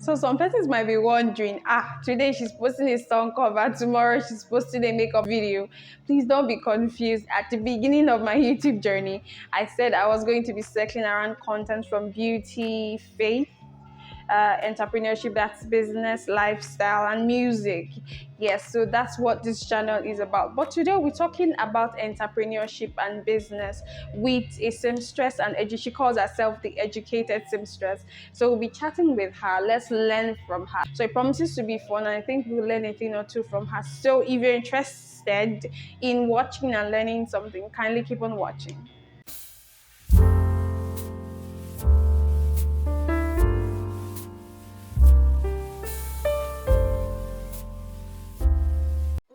So some persons might be wondering, today she's posting a song cover, tomorrow she's posting a makeup video. Please don't be confused. At the beginning of my YouTube journey, I said I was going to be circling around content from beauty, faith, entrepreneurship, that's business, lifestyle, and music. Yes, so that's what this channel is about. But today we're talking about entrepreneurship and business with a seamstress and she calls herself the educated seamstress. So we'll be chatting with her. Let's learn from her. So it promises to be fun, and I think we'll learn a thing or two from her. So if you're interested in watching and learning something, kindly keep on watching.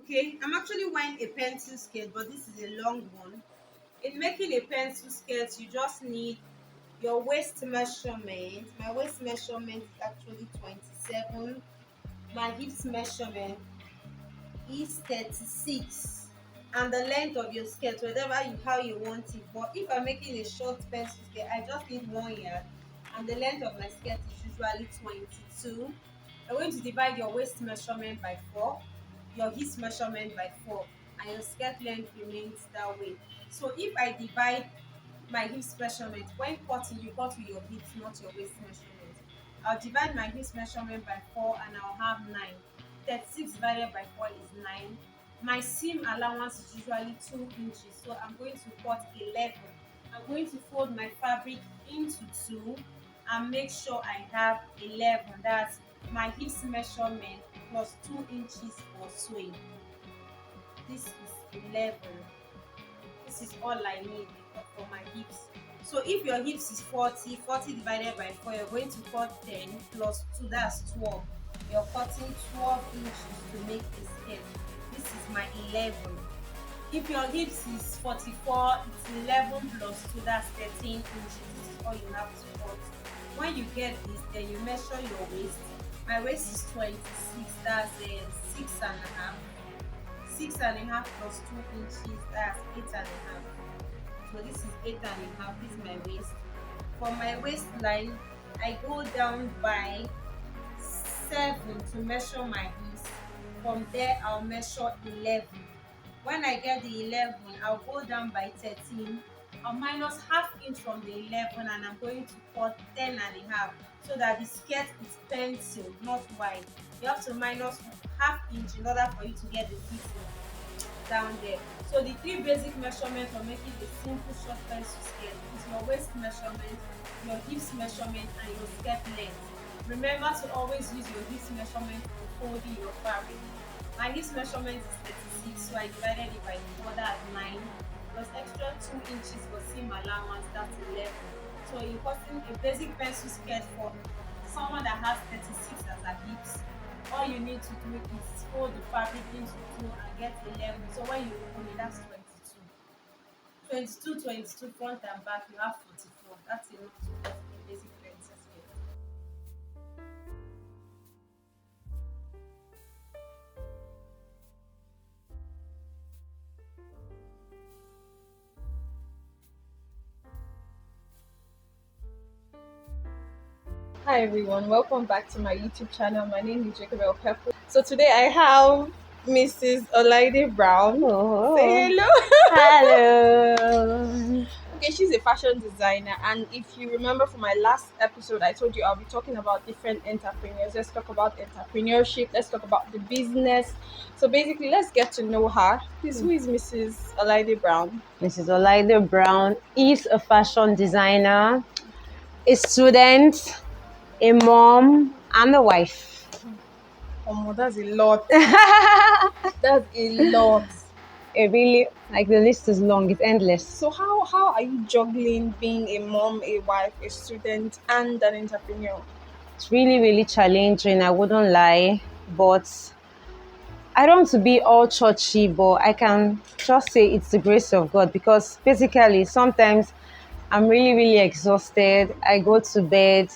Okay, I'm actually wearing a pencil skirt, but this is a long one. In making a pencil skirt, you just need your waist measurement. My waist measurement is actually 27. My hips measurement is 36. And the length of your skirt, whatever you how you want it. But if I'm making a short pencil skirt, I just need 1 yard. And the length of my skirt is usually 22. You're going to divide your waist measurement by 4, your hips measurement by 4, and your skirt length remains that way. So if I divide my hips measurement, when cutting, you cut with your hips, not your waist measurement. I'll divide my hips measurement by 4 and I'll have 9. 36 divided by 4 is 9. My seam allowance is usually 2 inches, so I'm going to cut 11. I'm going to fold my fabric into 2 and make sure I have 11. That's my hips measurement plus 2 inches for sewing. This is 11. This is all I need for my hips. So if your hips is 40 divided by 4, you're going to cut 10 plus 2, that's 12. You're cutting 12 inches to make a skirt. This is my 11. If your hips is 44, it's 11 plus 2, that's 13 inches. This is all you have to cut. When you get this, then you measure your waist. My waist is 26, that's 6 and a half. 6 and a half plus 2 inches, that's 8 and a half. So this is 8 and a half. This is my waist. For my waistline, I go down by 7 to measure my hips. From there, I'll measure 11. When I get the 11, I'll go down by 13. I'll minus half inch from the 11, and I'm going to cut 10 and a half so that the skirt is pencil, not wide. You have to minus half inch in order for you to get the fitting down there. So the 3 basic measurements for making a simple short pencil skirt is your waist measurement, your hips measurement, and your skirt length. Remember to always use your hips measurement for folding your fabric. My hips measurement is 36, so I divided it by 4, that's 9, plus extra 2 inches for seam allowance, that's 11. So in cutting a basic pencil skirt for someone that has 36 as her hips, all you need to do is fold the fabric into 2 and get 11. So when you open it, that's 22. 22 front and back, you have 44. That's enough to cut a basic pencil skirt. Hi everyone, welcome back to my YouTube channel. My name is Pepple. So today I have Mrs. Olaide Brown. Oh, Say hello. hello. Okay, she's a fashion designer, and if you remember from my last episode, I told you I'll be talking about different entrepreneurs. Let's talk about entrepreneurship. Let's talk about the business. So basically, let's get to know her. Please, who is Mrs. Olaide Brown? Mrs. Olaide Brown is a fashion designer, a student, a mom, and a wife. Oh, that's a lot. That's a lot. It really, like, the list is long, it's endless. So how are you juggling being a mom, a wife, a student, and an entrepreneur? It's really, really challenging, I wouldn't lie, but I don't want to be all churchy, but I can just say it's the grace of God, because basically sometimes I'm really, really exhausted. I go to bed.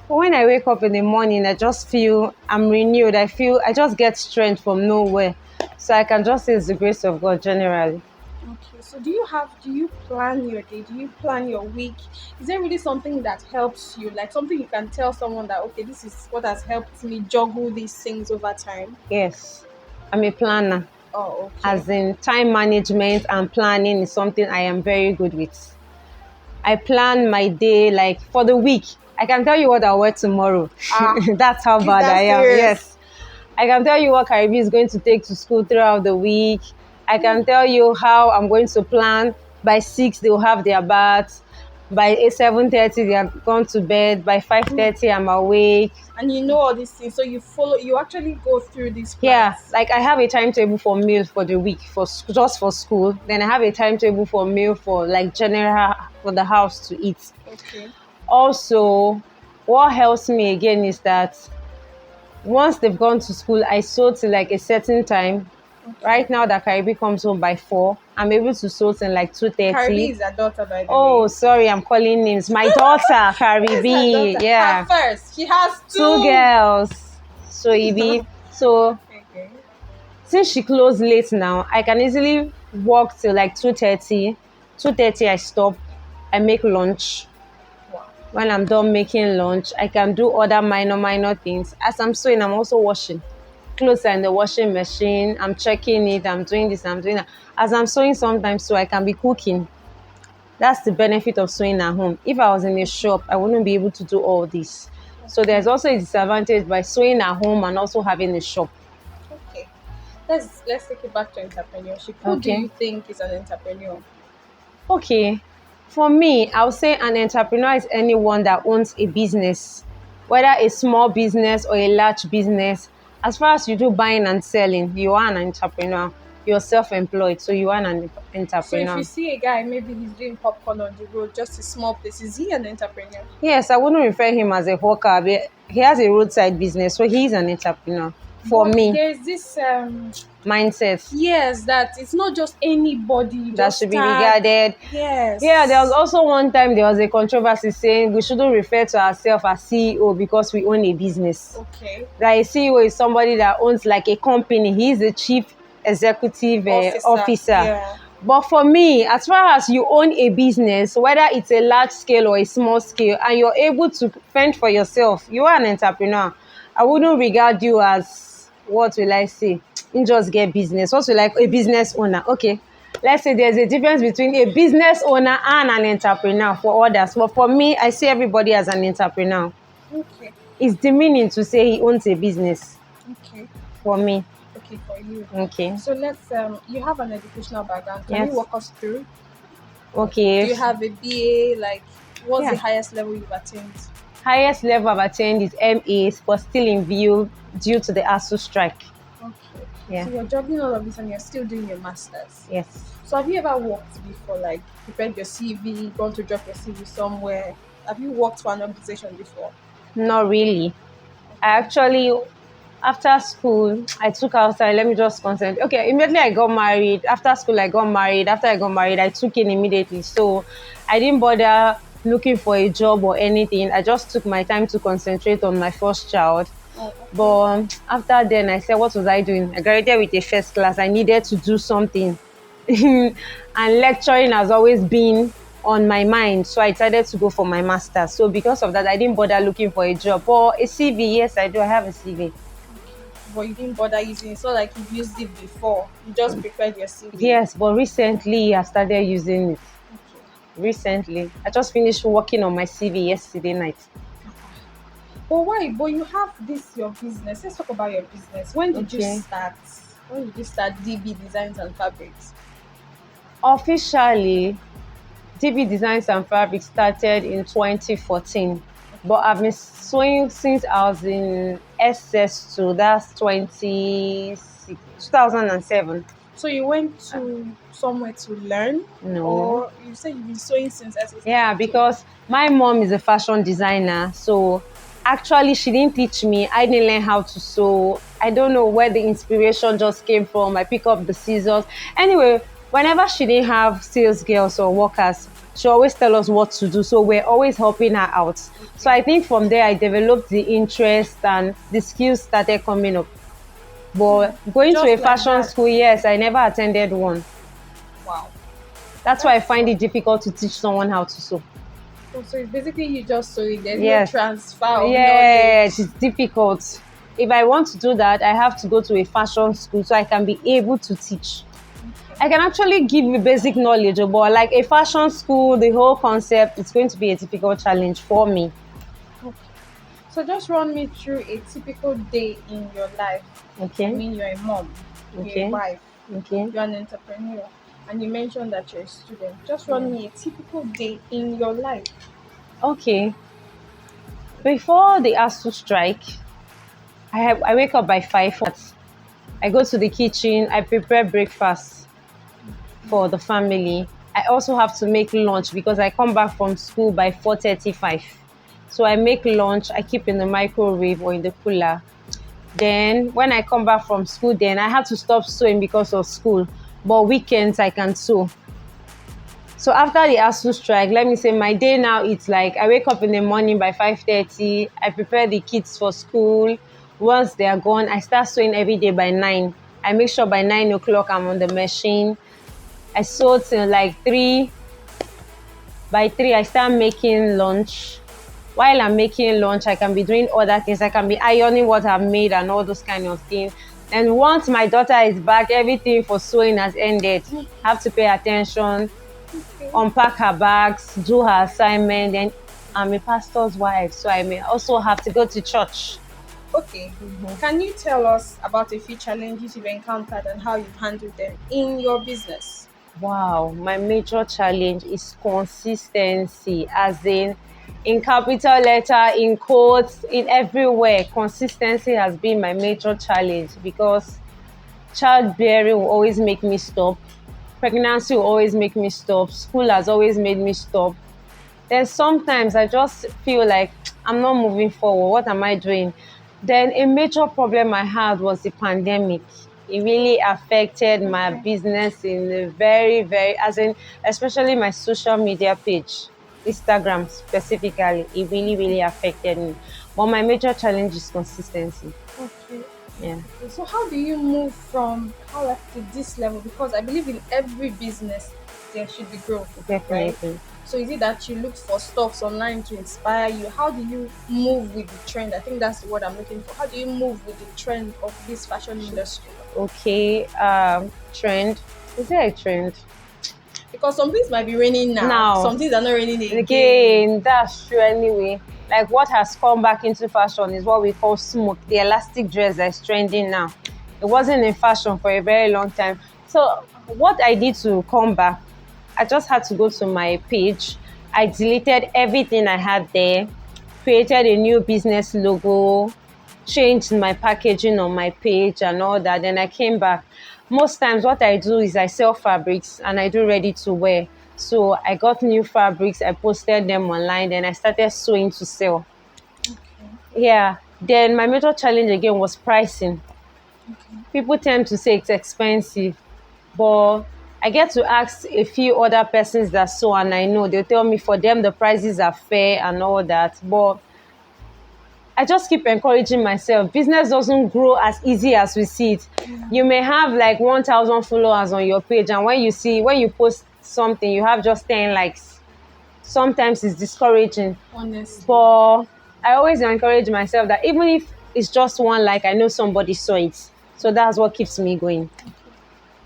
But when I wake up in the morning, I just feel I'm renewed. I just get strength from nowhere. So I can just say it's the grace of God generally. Okay, so do you plan your day? Do you plan your week? Is there really something that helps you? Like something you can tell someone that, okay, this is what has helped me juggle these things over time? Yes, I'm a planner. Oh, okay. As in time management and planning is something I am very good with. I plan my day like for the week. I can tell you what I'll wear tomorrow. Ah, That's how is bad I that am. serious? Yes. I can tell you what Caribbean is going to take to school throughout the week. I can tell you how I'm going to plan. By 6, they'll have their baths. By 7:30, they are gone to bed. By 5:30, I'm awake. And you know all these things, so you actually go through these Yeah, plans. like I have a timetable for meal for the week for just for school. Then I have a timetable for meal for like general for the house to eat. Okay. Also, what helps me again is that once they've gone to school, I sew till like a certain time. Okay. Right now that Caribbean comes home by 4, I'm able to sew till like Caribbean 2:30. is her daughter, by the way. Oh, sorry, I'm calling names. My daughter, That's her Caribbean. daughter. Her Yeah. first. She has Two two. girls. So it be so Okay. since she closed late now, I can easily walk till like 2:30. 2:30 I stop. I make lunch. Wow. When I'm done making lunch, I can do other minor things. As I'm sewing, I'm also washing. Clothes are in the washing machine. I'm checking it. I'm doing this. I'm doing that. As I'm sewing sometimes, so I can be cooking. That's the benefit of sewing at home. If I was in a shop, I wouldn't be able to do all this. So there's also a disadvantage by sewing at home and also having a shop. Okay. Let's take it back to entrepreneurship. Who do Okay. you think is an entrepreneur? Okay. For me, I would say an entrepreneur is anyone that owns a business, whether a small business or a large business. As far as you do buying and selling, you are an entrepreneur. You're self-employed, so you are an So if you entrepreneur. see a guy, maybe he's doing popcorn on the road, just a small place, is he an entrepreneur? Yes, I wouldn't refer him as a hawker, but he has a roadside business, so he's an entrepreneur. For But me, there's this mindset yes, that it's not just anybody, you that just should be start. regarded. Yeah, there was Yes. also one time there was a controversy saying we shouldn't refer to ourselves as CEO because we own a business. Okay. That a CEO is somebody that owns like a company. He's the chief executive Officer. officer. Yeah. But for me, as far as you own a business, whether it's a large scale or a small scale, and you're able to fend for yourself, you are an entrepreneur. I wouldn't regard you as, what will I say? You just get business. What will like a business owner? Okay. Let's say there's a difference between a business owner and an entrepreneur for others. But for me, I see everybody as an entrepreneur. Okay. It's demeaning to say he owns a business Okay. for me. Okay, for you. Okay. So let's you have an educational background. Can you Yes. walk us through? Do Okay. you have a BA? Like, what's the Yeah. highest level you've attained? Highest level I've attained is MAs, but still in view due to the ASU strike. Okay. Yeah. So you're juggling all of this and you're still doing your masters. Yes. So have you ever worked before, like prepared your CV, gone to drop your CV somewhere? Have you worked for an organization before? Not really. I Okay. actually, after school, I took outside. Let me just concentrate. Okay, immediately I got married. After school, I got married. After I got married, I took in immediately. So I didn't bother looking for a job or anything. I just took my time to concentrate on my first child. Oh, okay. But after then, I said, what was I doing? I graduated with a first class. I needed to do something. And lecturing has always been on my mind. So I decided to go for my master's. So because of that, I didn't bother looking for a job. But a CV, yes, I do. I have a CV. But you didn't bother using it. It's not like you've used it before. You just prepared your CV. Yes, but recently I started using it. Okay. Recently. I just finished working on my CV yesterday night. But why? But you have this your business. Let's talk about your business. When did you Okay. start? When did you start DB Designs and Fabrics? Officially, DB Designs and Fabrics started in 2014, but I've been sewing since I was in SS2, that's 2007. So you went to somewhere to learn, No. or you said you've been sewing since SS2? Yeah, Okay. because my mom is a fashion designer, so actually she didn't teach me. I didn't learn how to sew. I don't know where the inspiration just came from. I pick up the scissors. Anyway, whenever she didn't have sales girls or workers, she always tell us what to do. So we're always helping her out. So I think from there I developed the interest and the skills started coming up. But going to Just a like fashion that. school, yes, I never attended one. Wow. That's why I That's find so. it difficult to teach someone how to sew. Oh, so it's basically you just sewing. There's no Yes. transfer of Yes, knowledge. it's difficult. If I want to do that, I have to go to a fashion school so I can be able to teach. I can actually give you basic knowledge, but like a fashion school, the whole concept, it's going to be a difficult challenge for me. Okay. So just run me through a typical day in your life. I Okay, mean, you're a mom, you're a okay, wife, okay. you're an entrepreneur, and you mentioned that you're a student. Just run me a typical day in your life. Okay, before the ASU strike, I wake up by 5. I go to the kitchen, I prepare breakfast for the family. I also have to make lunch because I come back from school by 4:35. So I make lunch, I keep in the microwave or in the cooler. Then when I come back from school, then I have to stop sewing because of school. But weekends I can sew. So after the ASU strike, let me say my day now, it's like I wake up in the morning by 5:30. I prepare the kids for school. Once they are gone, I start sewing every day by 9. I make sure by 9 o'clock I'm on the machine. I sew till like 3. By 3, I start making lunch. While I'm making lunch, I can be doing other things. I can be ironing what I've made and all those kind of things. And once my daughter is back, everything for sewing has ended. I have to pay attention, Okay. unpack her bags, do her assignment. Then I'm a pastor's wife, so I may also have to go to church. Okay. Can you tell us about a few challenges you've encountered and how you've handled them in your business? Wow, my major challenge is consistency, as in capital letter, in quotes, in everywhere. Consistency has been my major challenge because childbearing will always make me stop. Pregnancy will always make me stop. School has always made me stop. Then sometimes I just feel like I'm not moving forward. What am I doing? Then a major problem I had was the pandemic. It really affected my Okay. business in a very, very, as in, especially my social media page, Instagram specifically. It really, really affected me. But my major challenge is consistency. Okay. Yeah, Okay. So how do you move from how like to this level? Because I believe in every business there should be growth, right? definitely. So is it that you look for stuffs online to inspire you? How do you move with the trend? I think that's the word I'm looking for. How do you move with the trend of this fashion industry? Okay, trend. Is there a trend? Because some things might be raining now, Now, some things are not raining again. again, that's true anyway. Like what has come back into fashion is what we call smoke, the elastic dress that's trending now. It wasn't in fashion for a very long time. So what I did to come back, I just had to go to my page. I deleted everything I had there, created a new business logo, changed my packaging on my page and all that. Then I came back. Most times what I do is I sell fabrics and I do ready to wear. So I got new fabrics, I posted them online, then I started sewing to sell. Okay. Yeah. Then my major challenge again was pricing. People tend to say it's expensive, but I get to ask a few other persons that sew and I know they'll tell me for them the prices are fair and all that. But I just keep encouraging myself. Business doesn't grow as easy as we see it. You may have like 1,000 followers on your page, and when you post something, you have just 10 likes. Sometimes it's discouraging. Honestly. But I always encourage myself that even if it's just one like, I know somebody saw it. So that's what keeps me going.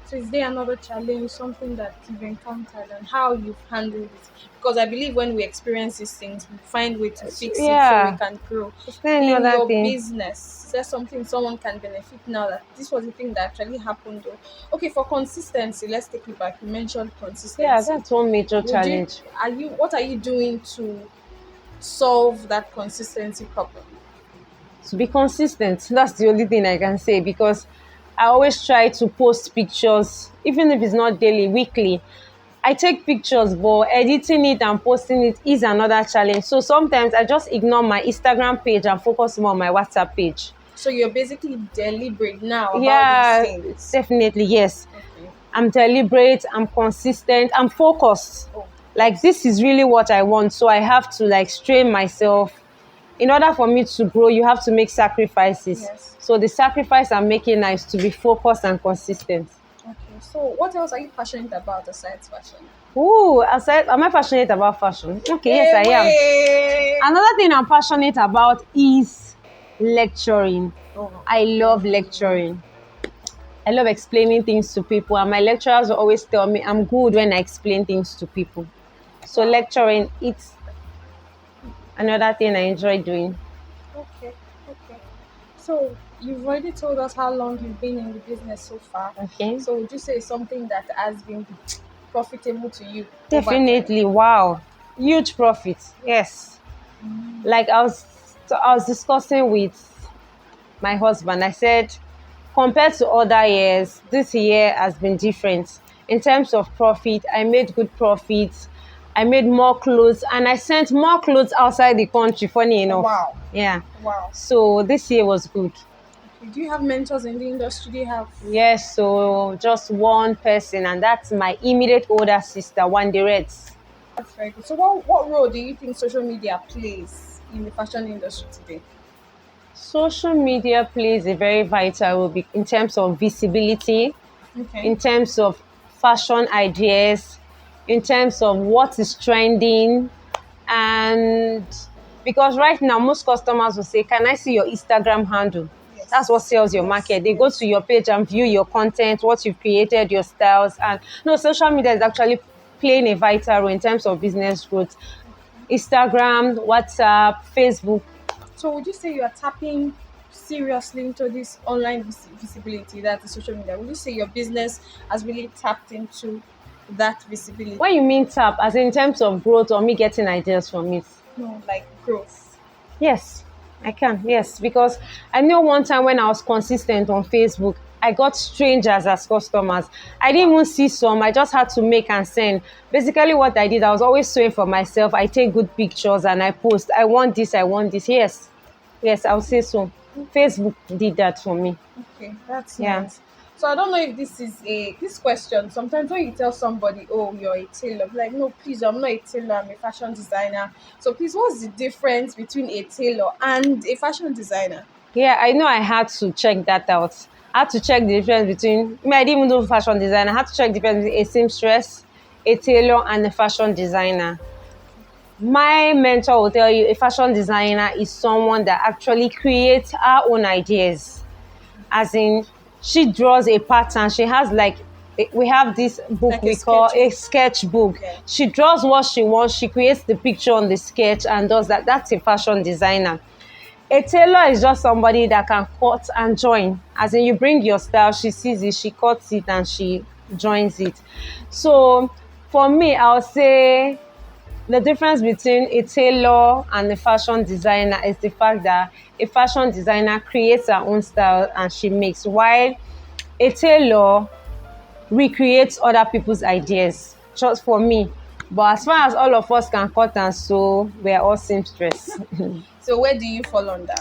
So is there another challenge, something that you've encountered and how you've handled it? Because I believe when we experience these things, we find way to fix it so we Yeah. can grow. Is there any In other your thing? business, is there something someone can benefit now that this was the thing that actually happened? Though? Okay, for consistency, let's take it back. You mentioned Yeah, consistency. that's one major Would you challenge. what are you doing to solve that consistency problem? To be consistent, that's the only thing I can say, because I always try to post pictures, even if it's not daily, weekly. I take pictures, but editing it and posting it is another challenge. So sometimes I just ignore my Instagram page and focus more on my WhatsApp page. So you're basically deliberate now about these Yeah, things. definitely, yes. Okay. I'm deliberate, I'm consistent, I'm focused. Oh, Like yes. this is really what I want. So I have to like strain myself. In order for me to grow, you have to make sacrifices. Yes. So the sacrifice I'm making now is to be focused and consistent. Okay. So what else are you passionate about besides fashion? Ooh, aside, am I passionate about fashion? Okay, yes, I am. Anyway. Another thing I'm passionate about is lecturing. Oh, I love lecturing. I love explaining things to people, and my lecturers will always tell me I'm good when I explain things to people. So wow. lecturing, it's another thing I enjoy doing. Okay. Okay. So you've already told us how long you've been in the business so far. Okay. So would you say it's something that has been profitable to you over time? Definitely, wow, huge profit. Yes, like I was discussing with my husband. I said, compared to other years, this year has been different in terms of profit. I made good profits. I made more clothes, and I sent more clothes outside the country. Funny enough, Wow. yeah. Wow. So this year was good. Okay. Do you have mentors in the industry? Do you have Yes, so just one person, and that's my immediate older sister, one Reds. That's very good. So what role do you think social media plays in the fashion industry today? Social media plays a very vital role in terms of visibility, Okay. in terms of fashion ideas, in terms of what is trending. And because right now, most customers will say, "Can I see your Instagram handle?" That's what Yes. sells your Yes. market. They go Yes. to your page and view your content, what you've created, your styles. And no, social media is actually playing a vital role in terms of business growth. Instagram, WhatsApp, Facebook. So would you say you are tapping seriously into this online visibility that is social media? Would you say your business has really tapped into that visibility? When you mean tap, as in terms of growth or me getting ideas from it? No, like growth. Yes, I can. Yes, because I know one time when I was consistent on Facebook, I got strangers as customers. I didn't Wow. even see some. I just had to make and send. Basically, what I did, I was always sewing for myself. I take good pictures and I post. I want this. I want this. Yes, yes, I'll say so. Okay. Facebook did that for me. Okay, that's Yeah. nice. So I don't know if this question. Sometimes when you tell somebody, "Oh, you're a tailor," be like, "No, please, I'm not a tailor. I'm a fashion designer." So please, what's the difference between a tailor and a fashion designer? Yeah, I know I had to check that out. I had to check the difference between, I didn't even do fashion design. I had to check the difference between a seamstress, a tailor, and a fashion designer. My mentor will tell you a fashion designer is someone that actually creates her own ideas. As in, she draws a pattern. She has like, we have this book Like a we call a sketchbook. sketchbook. Yeah. She draws what she wants. She creates the picture on the sketch and does that. That's a fashion designer. A tailor is just somebody that can cut and join. As in, you bring your style, she sees it, she cuts it, and she joins it. So, for me, I'll say the difference between a tailor and a fashion designer is the fact that a fashion designer creates her own style and she makes, while a tailor recreates other people's ideas. Just for me. But as far as all of us can cut and sew, we're all seamstress. So where do you fall under?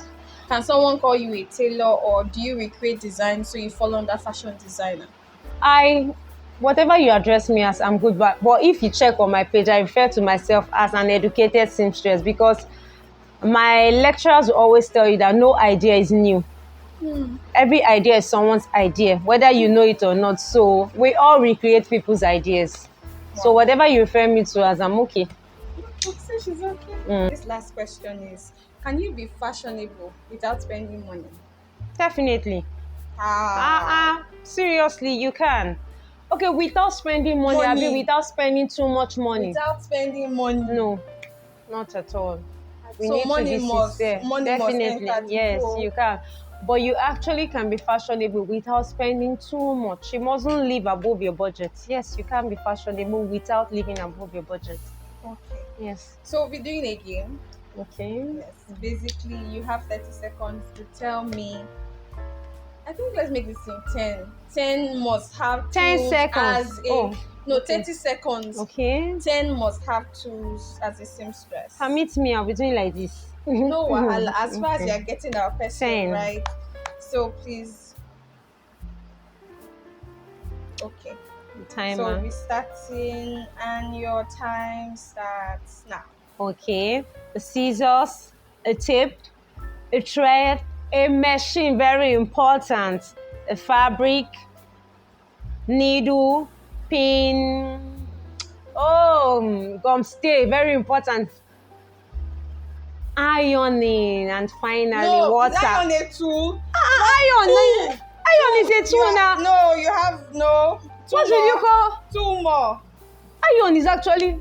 Can someone call you a tailor, or do you recreate design so you fall under fashion designer? I whatever you address me as, I'm good. But if you check on my page, I refer to myself as an educated seamstress because my lecturers will always tell you that no idea is new. Every idea is someone's idea, whether you know it or not. So we all recreate people's ideas. So Wow. whatever you refer me to as, I'm okay. So she's okay. This last question is: can you be fashionable without spending money? Definitely. How? Seriously, you can. Okay, without spending money, Abi, Money. without spending too much money. Without spending money. No, not at all. We So need to be sincere. money must Definitely, enter the yes, pool. you can. But you actually can be fashionable without spending too much. You mustn't live above your budget. Yes, you can be fashionable without living above your budget. Okay. Yes. So we'll be doing a game. Okay. Yes. Basically, you have 30 seconds to tell me. I think let's make this in 10. 10 must have 10 tools seconds. as a. Oh, No, okay. 30 seconds. Okay. 10 must have tools as a seamstress. Permit me, I'll be doing like this. No wahala, as far as Okay. you're getting our person 10. right. So please, okay. So we'll Timer. be starting, and your time starts now. Okay. The scissors, a tape, a thread, a machine, very important, a fabric, needle, pin. Oh, gum stay, very important. Ironing, and finally No, is water. iron a tool? What Iron, two? iron is a You tool now. no, you have no. Two What should you more. call? Two more. Iron is actually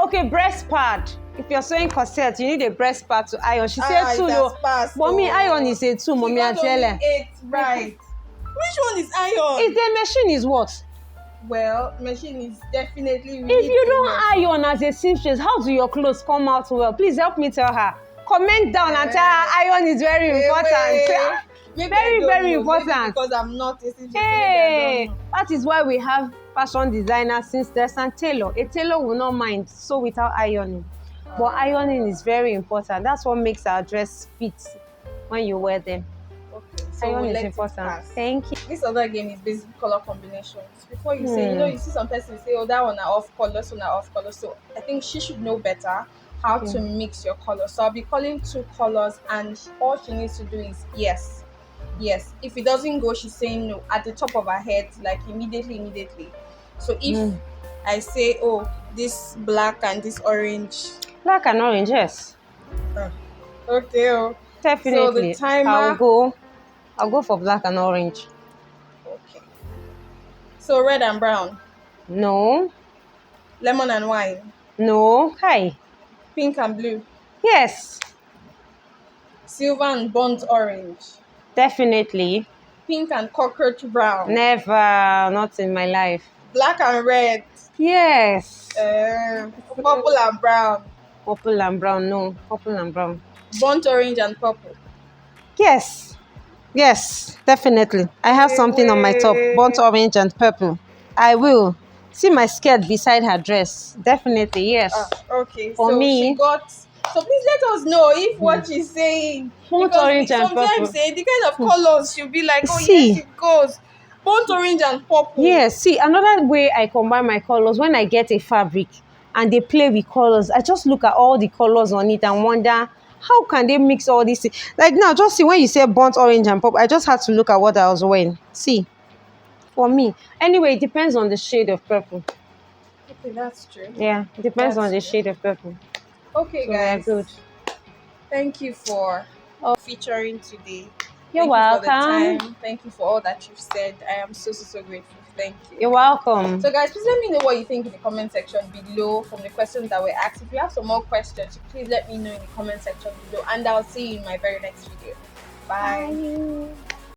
okay. Breast pad. If you're sewing corset, you need a breast pad to iron. She said It two has though. passed. Mommy, iron Oh. is a two. She Mommy, I got tell only her. 8 right. Which one is iron? Is the machine is what? Well, machine is definitely. If you don't iron as a seamstress, how do your clothes come out well? Please help me tell her. Comment down and tell her iron is very important. Very, very important. Because I'm not a seamstress. Hey, that is why we have fashion designers, seamstress, and tailor. A tailor will not mind sew without ironing. But ironing is very important. That's what makes our dress fit when you wear them. Okay, so Iron we'll is let it important. pass. Thank you. This other game is basically color combinations. Before you say, you see some persons say, oh, that one are off color, so now off color. So I think she should know better how to mix your colors. So I'll be calling 2 colors, and all she needs to do is yes. Yes. If it doesn't go, she's saying no at the top of her head, like immediately. So if I say, oh, this black and this orange. Black and orange, yes. Okay. Oh. Definitely. So the timer. I'll go for black and orange. Okay. So red and brown. No. Lemon and wine. No. Hi. Pink and blue. Yes. Silver and burnt orange. Definitely. Pink and cockroach brown. Never. Not in my life. Black and red. Yes. Purple and brown. Purple and brown. No. Purple and brown. Burnt orange and purple. Yes. Yes. Definitely. I have something on my top. Burnt orange and purple. I will. See my skirt beside her dress. Definitely. Yes. Okay. For so me. She got. So please let us know if what she's saying. Burnt orange and purple. Sometimes the kind of colors she'll be like, oh See. yes, it goes. Burnt orange and purple. Yes. See, another way I combine my colors, when I get a fabric and they play with colors, I just look at all the colors on it and wonder, how can they mix all these things? Like now, just see, when you say burnt orange and purple, I just had to look at what I was wearing. See, for me. Anyway, it depends on the shade of purple. Okay, that's true. Yeah, it depends on the shade of purple. Okay, So guys. good. Thank you for featuring today. You're welcome. Thank you for the time. Thank you for all that you've said. I am so grateful. Thank you. You're welcome. So guys, please let me know what you think in the comment section below from the questions that were asked. If you have some more questions, please let me know in the comment section below, and I'll see you in my very next video. Bye. Bye.